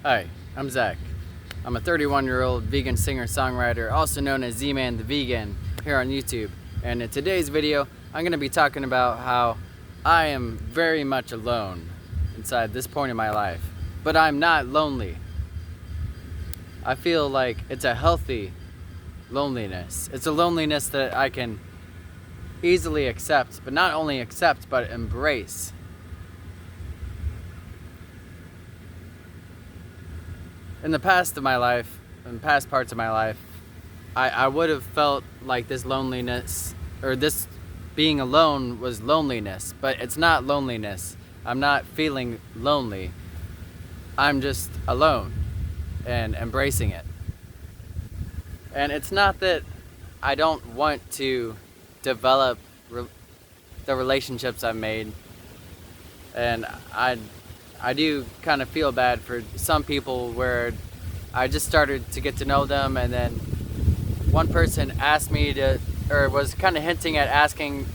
Hi, I'm Zach. I'm a 31-year-old vegan singer-songwriter, also known as ZmanTheVegan, here on YouTube. And in today's video, I'm going to be talking about how I am very much alone inside this point in my life. But I'm not lonely. I feel like it's a healthy loneliness. It's a loneliness that I can easily accept, but not only accept, but embrace. In the past of my life, in past parts of my life, I would have felt like this loneliness, or this being alone was loneliness, but it's not loneliness. I'm not feeling lonely. I'm just alone and embracing it. And it's not that I don't want to develop the relationships I've made, and I do kind of feel bad for some people where I just started to get to know them, and then one person asked me to, or was kind of hinting at asking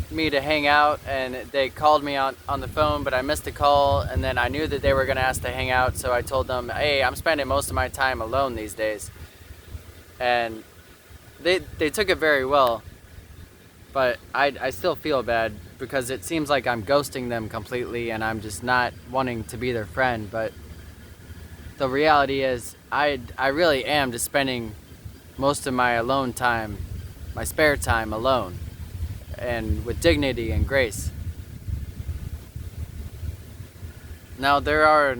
me to hang out, and they called me on the phone, but I missed a call, and then I knew that they were going to ask to hang out, so I told them, hey, I'm spending most of my time alone these days. And they took it very well, but I still feel bad because it seems like I'm ghosting them completely and I'm just not wanting to be their friend. But the reality is I really am just spending most of my alone time, my spare time alone, and with dignity and grace. Now there are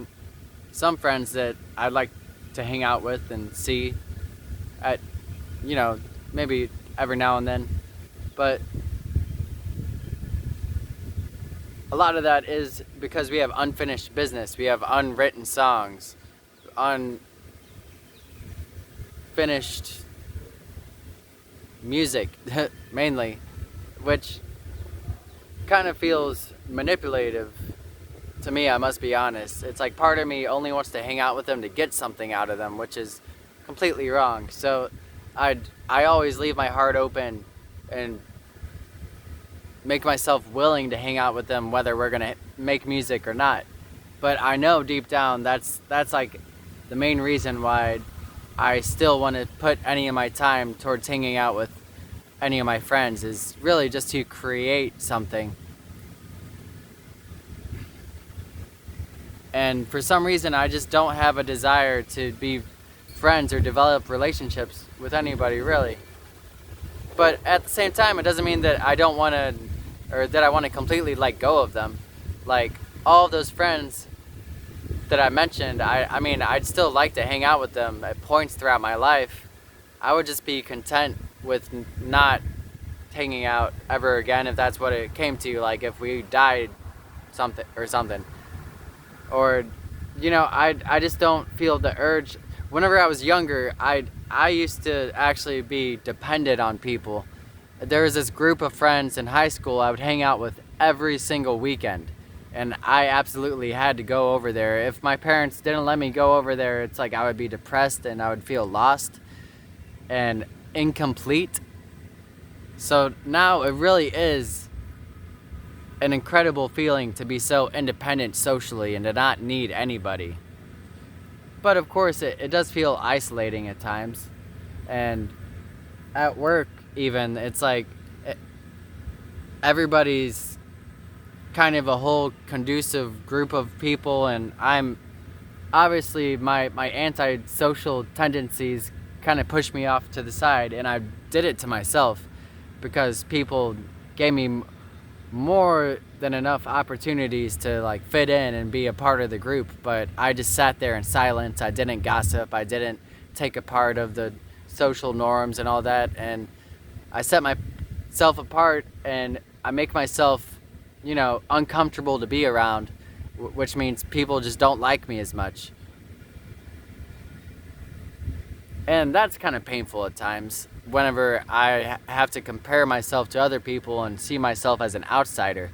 some friends that I'd like to hang out with and see at, maybe every now and then, but a lot of that is because we have unfinished business. We have unwritten songs, unfinished music, mainly, which kind of feels manipulative to me, I must be honest. It's like part of me only wants to hang out with them to get something out of them, which is completely wrong. So I always leave my heart open and make myself willing to hang out with them, whether we're gonna make music or not. But I know deep down that's like the main reason why I still want to put any of my time towards hanging out with any of my friends, is really just to create something. And for some reason I just don't have a desire to be friends or develop relationships with anybody, really. But at the same time, it doesn't mean that I don't want to, or that I want to completely let go of them. Like, all of those friends that I mentioned, I mean, I'd still like to hang out with them at points throughout my life. I would just be content with not hanging out ever again if that's what it came to, like if we died something. Or, I just don't feel the urge. Whenever I was younger, I used to actually be dependent on people. There was this group of friends in high school I would hang out with every single weekend, and I absolutely had to go over there. If my parents didn't let me go over there, it's like I would be depressed and I would feel lost and incomplete. So now it really is an incredible feeling to be so independent socially and to not need anybody. But of course it does feel isolating at times. And at work even, it's like everybody's kind of a whole conducive group of people, and I'm obviously my antisocial tendencies kind of push me off to the side, and I did it to myself because people gave me more than enough opportunities to like fit in and be a part of the group, but I just sat there in silence. I didn't gossip. I didn't take a part of the social norms and all that, and I set myself apart, and I make myself, uncomfortable to be around, which means people just don't like me as much. And that's kind of painful at times whenever I have to compare myself to other people and see myself as an outsider.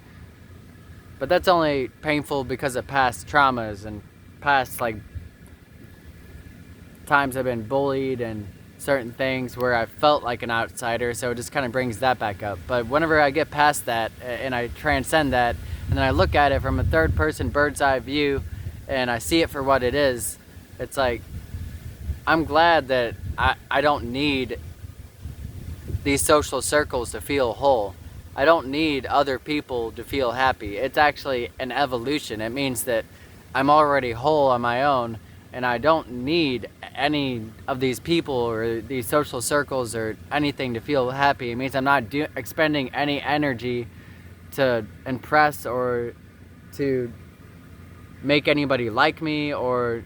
But that's only painful because of past traumas and past times I've been bullied and certain things where I felt like an outsider, so it just kind of brings that back up. But whenever I get past that and I transcend that, and then I look at it from a third person bird's eye view and I see it for what it is, It's like, I'm glad that I don't need these social circles to feel whole. I don't need other people to feel happy. It's actually an evolution. It means that I'm already whole on my own, and I don't need any of these people or these social circles or anything to feel happy. It means I'm not expending any energy to impress or to make anybody like me, or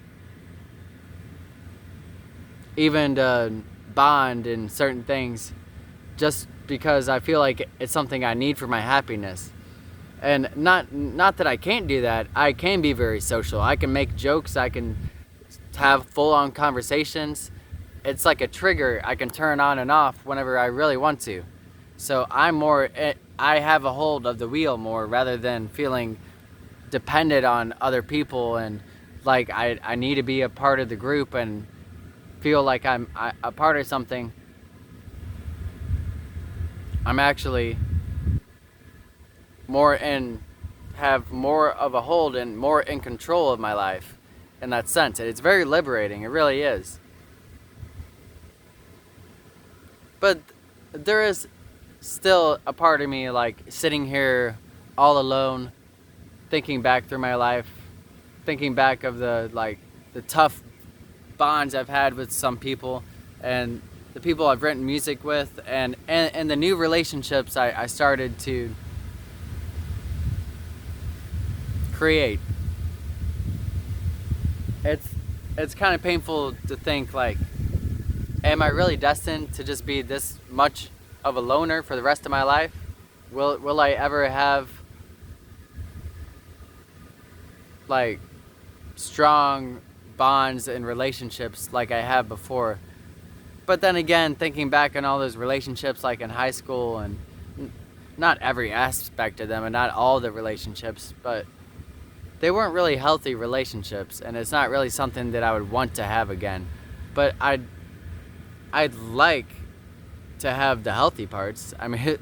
even to bond in certain things, just because I feel like it's something I need for my happiness. And not that I can't do that. I can be very social. I can make jokes. I can have full-on conversations. It's like a trigger I can turn on and off whenever I really want to. So I have a hold of the wheel more, rather than feeling dependent on other people, and like I need to be a part of the group and feel like I'm a part of something. I'm actually have more of a hold and more in control of my life in that sense. It's very liberating. It really is. But there is still a part of me like sitting here all alone, thinking back through my life, thinking back of the tough bonds I've had with some people, and the people I've written music with, and the new relationships I started to create. It's kind of painful to think, like, am I really destined to just be this much of a loner for the rest of my life? Will I ever have like strong bonds and relationships like I have before? But then again, thinking back on all those relationships like in high school, and not every aspect of them and not all the relationships, but they weren't really healthy relationships, and it's not really something that I would want to have again. But I'd like to have the healthy parts. I mean,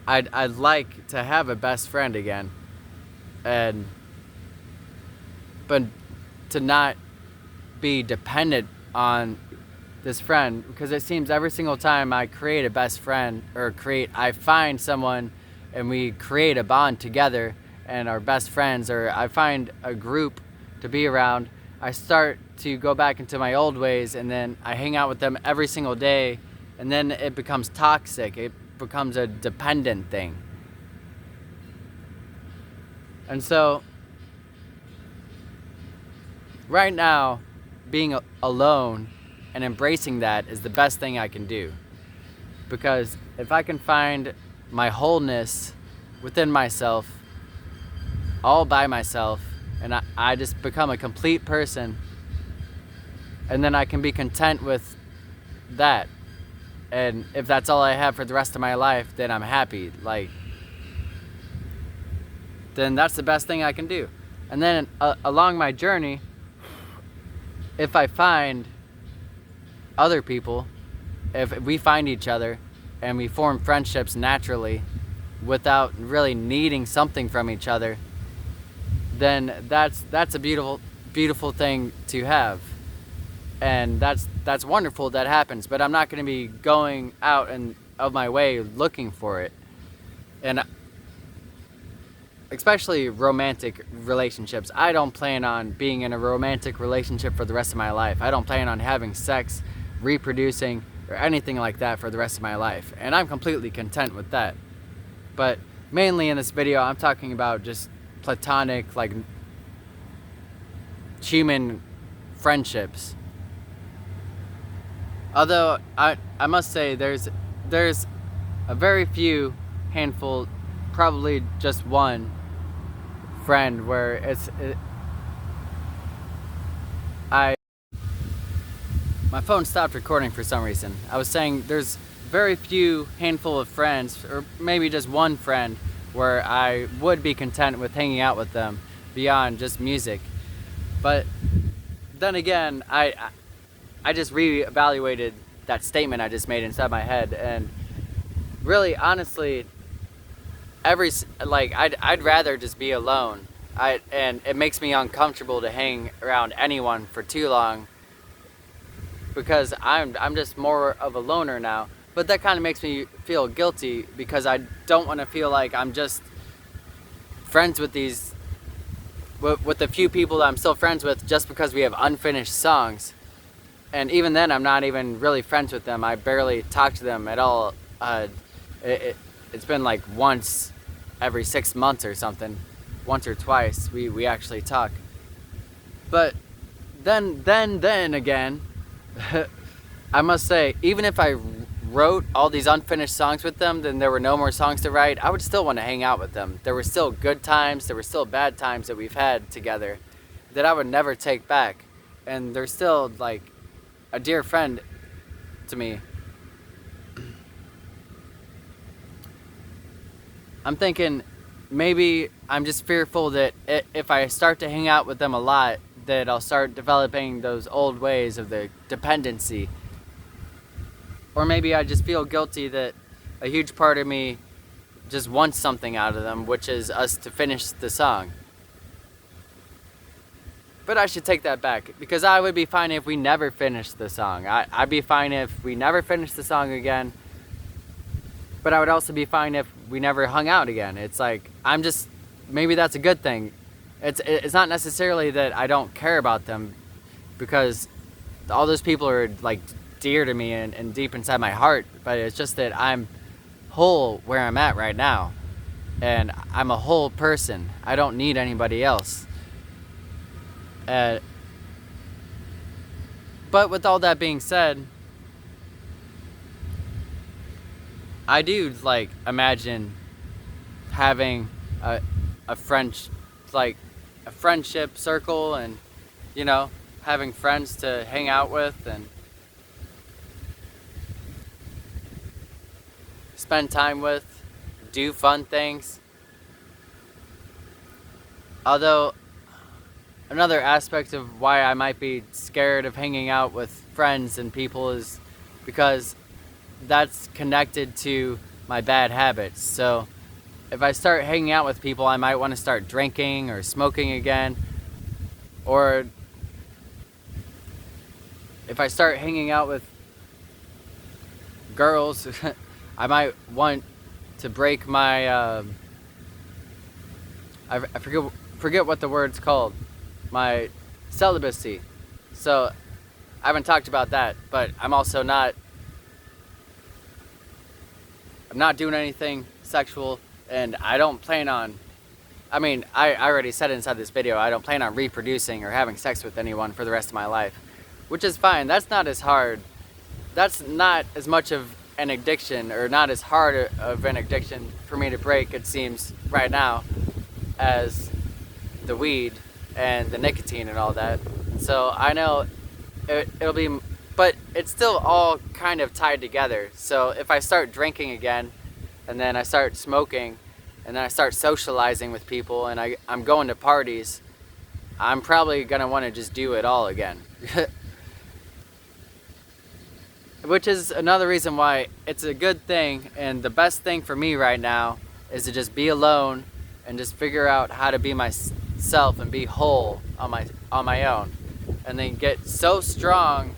I'd like to have a best friend again, but to not be dependent on this friend, because it seems every single time I create a best friend, or I find someone and we create a bond together and are best friends, or I find a group to be around, I start to go back into my old ways, and then I hang out with them every single day, and then it becomes toxic. It becomes a dependent thing. And so right now, being alone and embracing that is the best thing I can do. Because if I can find my wholeness within myself, all by myself, and I just become a complete person, and then I can be content with that. And if that's all I have for the rest of my life, then I'm happy. Then that's the best thing I can do. And then along my journey, if I find other people, if we find each other and we form friendships naturally without really needing something from each other, then that's a beautiful thing to have. And that's wonderful that happens, but I'm not going to be going out and of my way looking for it. And especially romantic relationships. I don't plan on being in a romantic relationship for the rest of my life. I don't plan on having sex, reproducing, or anything like that for the rest of my life. And I'm completely content with that. But mainly in this video, I'm talking about just platonic, like, human friendships. Although I must say there's a very few handful, probably just one friend where my phone stopped recording for some reason. I was saying there's very few handful of friends, or maybe just one friend, where I would be content with hanging out with them beyond just music. But then again, I just reevaluated that statement I just made inside my head, and really, honestly, I'd rather just be alone And it makes me uncomfortable to hang around anyone for too long, because I'm just more of a loner now. But that kind of makes me feel guilty, because I don't want to feel like I'm just friends with the few people that I'm still friends with just because we have unfinished songs. And even then, I'm not even really friends with them. I barely talk to them at all. It's been like once every 6 months or something. Once or twice we actually talk. But then again, I must say, even if I wrote all these unfinished songs with them, then there were no more songs to write, I would still want to hang out with them. There were still good times, there were still bad times that we've had together that I would never take back. And they're still like a dear friend to me. I'm thinking maybe I'm just fearful that if I start to hang out with them a lot, that I'll start developing those old ways of the dependency. Or maybe I just feel guilty that a huge part of me just wants something out of them, which is us to finish the song. But I should take that back, because I would be fine if we never finished the song. I'd be fine if we never finished the song again. But I would also be fine if we never hung out again. It's like, maybe that's a good thing. It's not necessarily that I don't care about them, because all those people are like dear to me and deep inside my heart, but it's just that I'm whole where I'm at right now, and I'm a whole person. I don't need anybody else. But with all that being said, I do like imagine having a friendship circle, and having friends to hang out with and spend time with, do fun things. Although another aspect of why I might be scared of hanging out with friends and people is because that's connected to my bad habits. So if I start hanging out with people, I might want to start drinking or smoking again. Or if I start hanging out with girls, I might want to break my I forget what the word's called, my celibacy. So I haven't talked about that, but I'm not doing anything sexual, and I don't plan on, I already said inside this video, I don't plan on reproducing or having sex with anyone for the rest of my life, which is fine. That's not as hard. That's not as much of an addiction, or not as hard of an addiction for me to break, it seems, right now, as the weed and the nicotine and all that. So I know it'll be, but it's still all kind of tied together. So if I start drinking again, and then I start smoking, and then I start socializing with people, and I'm going to parties, I'm probably gonna want to just do it all again. Which is another reason why it's a good thing, and the best thing for me right now is to just be alone and just figure out how to be myself and be whole on my own, and then get so strong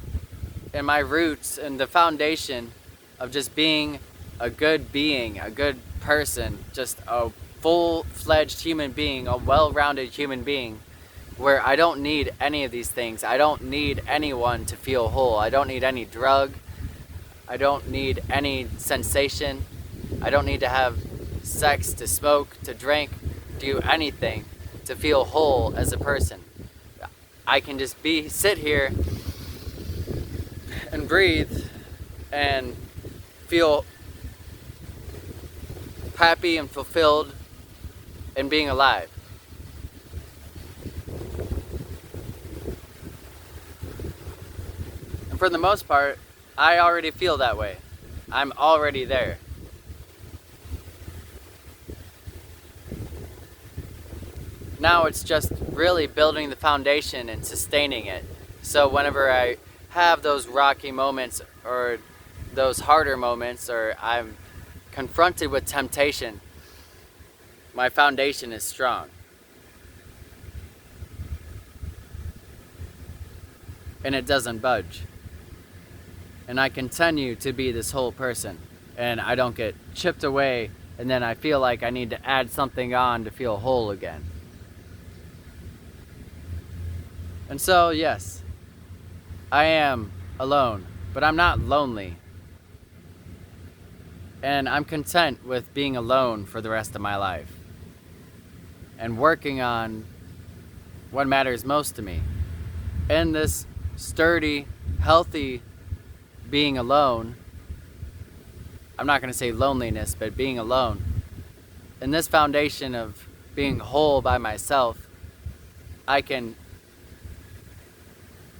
in my roots and the foundation of just being a good person, just a full-fledged human being, a well-rounded human being, where I don't need any of these things. I don't need anyone to feel whole. I don't need any drug. I don't need any sensation. I don't need to have sex, to smoke, to drink, do anything to feel whole as a person. I can just sit here and breathe and feel happy and fulfilled in being alive. And for the most part, I already feel that way. I'm already there. Now it's just really building the foundation and sustaining it. So whenever I have those rocky moments, or those harder moments, or I'm confronted with temptation, my foundation is strong. and it doesn't budge. And I continue to be this whole person, and I don't get chipped away, and then I feel like I need to add something on to feel whole again. And so, yes, I am alone, but I'm not lonely. And I'm content with being alone for the rest of my life and working on what matters most to me. And this sturdy, healthy being alone, I'm not going to say loneliness, but being alone. And this foundation of being whole by myself, I can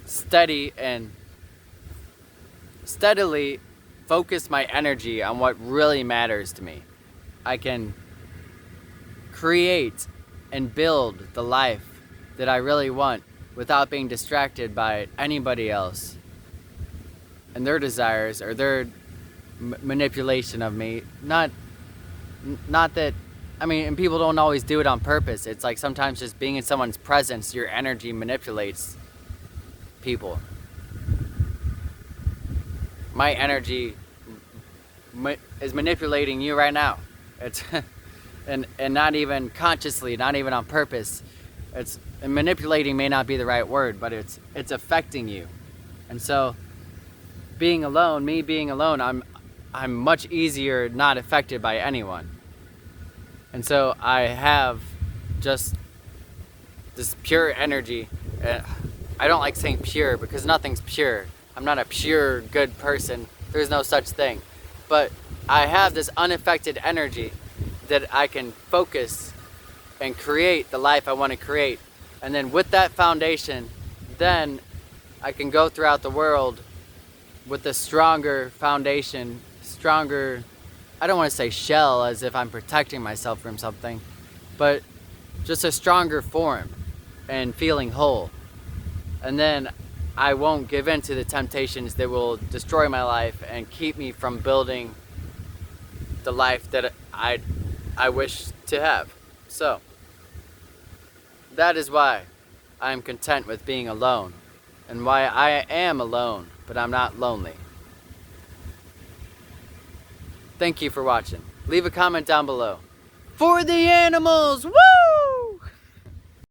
steadily focus my energy on what really matters to me. I can create and build the life that I really want without being distracted by anybody else and their desires or their manipulation of me. Not that, I mean, and people don't always do it on purpose. It's like sometimes just being in someone's presence, your energy manipulates people. My energy is manipulating you right now. It's and not even consciously, not even on purpose. And manipulating may not be the right word, but it's affecting you. And so being alone, I'm much easier not affected by anyone. And so I have just this pure energy. I don't like saying pure because nothing's pure. I'm not a pure good person. There's no such thing. But I have this unaffected energy that I can focus and create the life I want to create. And then with that foundation, then I can go throughout the world with a stronger foundation, stronger, I don't want to say shell as if I'm protecting myself from something, but just a stronger form and feeling whole. And then I won't give in to the temptations that will destroy my life and keep me from building the life that I wish to have. So, that is why I'm content with being alone and why I am alone, but I'm not lonely. Thank you for watching. Leave a comment down below. For the animals! Woo!